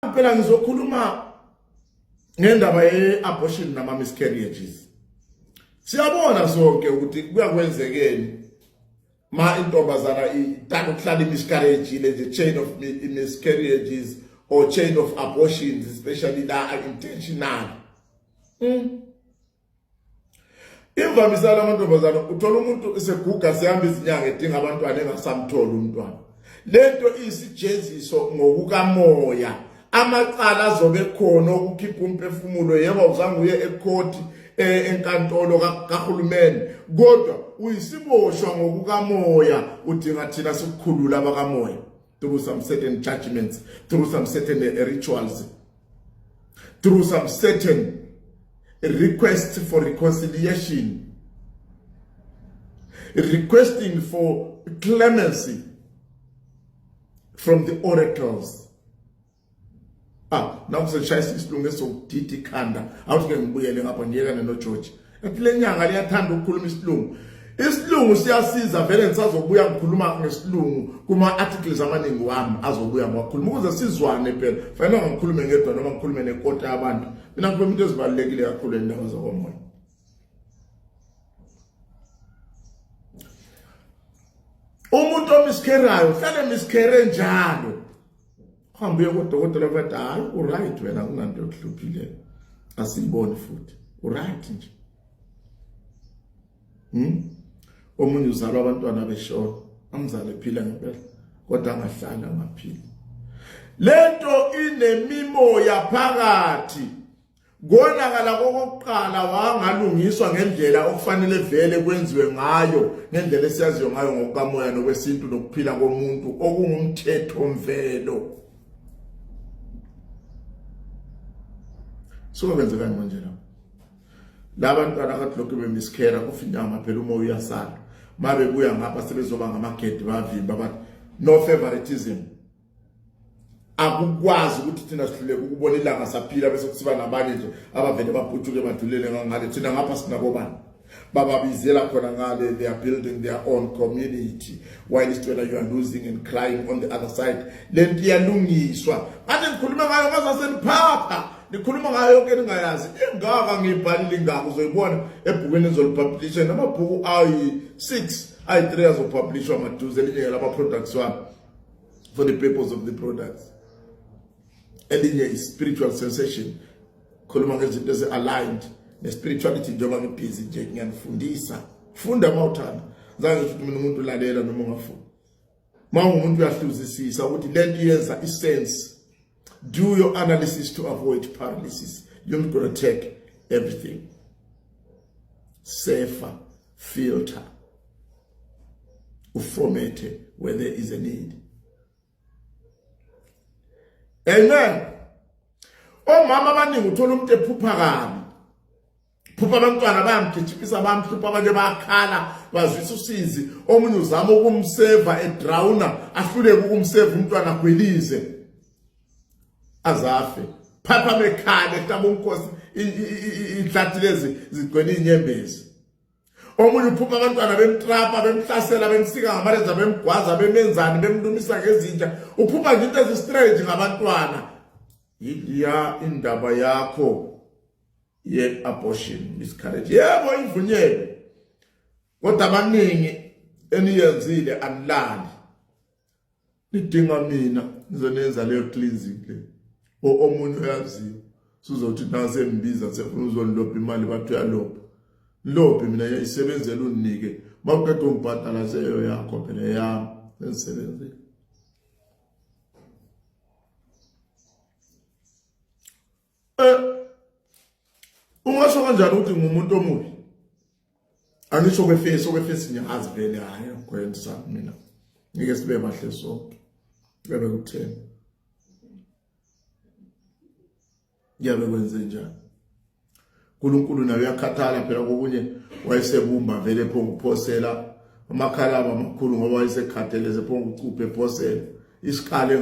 phela ngizokhuluma ngendaba ye-abortion nama miscarriages. Siyabona sonke ukuthi kuyakwenzekeni ma intombazana ithanda ukuhlala miscarriage, the chain of miscarriages or chain of abortions, especially that are intentional. Imvamisa lamantombazana uthola umuntu eseguga sehamba izinyanga edinga abantwana engasamthola umntwana. Lento isijeziso ngokukamoya. Amacala azobe khona ukukhipha umphefumulo yebo uzange uye ekhoti enkantolo kahulumeni kodwa uyisiboshwa ngokukamoya udinga thina sikukhulula abakamoya through some certain judgments, through some certain rituals, through some certain requests for reconciliation, requesting for clemency from the oracles. Now kuseshayisa isilungu esokudida ikhanda awuthi ke ngibuyele ngapha ngiyekane noGeorge ethi lenyanga liyathanda ukukhuluma isilungu. Isilungu siyasiza vele ngisazobuya ngikhuluma ngesilungu kuma articles amaningi wami azobuya ngakhuluma ukuze sizwane phela. Fanele ngikhulume ngedwa noma ngikhulume nekoti yabantu. Mina ngikhuluma into ezibalekile kakhulu endaba zokomoya. Umuntu omiscarriayo hlale miscarry njalo. Hambe kodokotela bathi hayi uright wena kunanto yokuhluphile asibone futhi uright nje. Omunye uzalwa abantwana beshona amzale ephila ngempela kodwa angahlala ngaphila. Lento inemimoya phakathi konakala kokuqala wangalungiswa ngendlela okufanele vele kwenziwe ngayo ngendlela esiyaziyo ngayo ngokukamoya nokwesintu nokuphila komuntu okungumthetho mvelo. So kwenzekani manje la abantwana akathi lokhu bemiscarriage kufinyama phela umoya uyasala mabe buya ngapha sebezoba ngamagedi bavimba bathi no favoritism. Akukwazi ukuthi thina sihluleke ukubona ilanga saphila bese kusiba nabanye nje abavele babhujuke badulele ngale thina ngapha sinabo bani bababizela khona ngale. They are building their own community while you are losing and crying on the other side. Lento iyalungiswa ade ngikhuluma ngayo ngazaseniphatha nikhuluma ngayo yonke ningayazi ingaka ngibhalile ingaka uzoyibona ebhukweni ezolipublisha namabhuku ayi6 ayi3 azopublishwa maduze elinye lama products wami for the purpose of the products. Elinye is spiritual sensation khuluma ngezinto ezi-aligned ne-spirituality njengoba ngibhizi nje ngiyanifundisa funda mawuthanda zange ngisho mina umuntu lalela noma ungafuni ma umuntu uyahluzisisa ukuthi lento yenza isense. Do your analysis to avoid paralysis. You're not going to take everything. Safer, filter, format where there is a need. Amen. Oh mama baningi uthola umuntu ephupha kabi. Phupha abantwana bayamgijimisa bamhlupha abanye bayakhala bazwisa usizi. Omunye uzama ukumseva edrowna ahluleke ukumseva umntwana kwelize. Azafe phapha mekhane hlaba unkosi inhlathi lezi zigcwele inyembezi. Omunye uphupha abantwana bemtrapa bemhlasela bemsika ngamareza bemgwaza bemenzani bemlumisa ngezinja uphupha nje into ezistrange ngabantwana. Yiya indaba yakho ye-abortion miscarriage yebo ivunyelwe kodwa abaningi eniyenzile anilali nidinga mina ngizonenza leyo cleansing le. Omunye uyaziyo sizothi nase mbiza sefuna uzonilopha imali bathi uyalopha lophi mina yayisebenzela unike mawuqeda umbhadala seyo yakho phela yami nesebenzele. Ungasho kanjani ukuthi ngumuntu omubi? Anisho kwefesi ngiyazi vele hayi kwenza mina ngeke sibe bahle sonke bebe kuthena yabe kwenze njani. uNkulunkulu naye uyakhathala phela kokunye wayesebumba vele phongo ukuphosela amakhalaba amakhulu ngoba wayesekhatheleze phongo ucuphe ephosela isikhale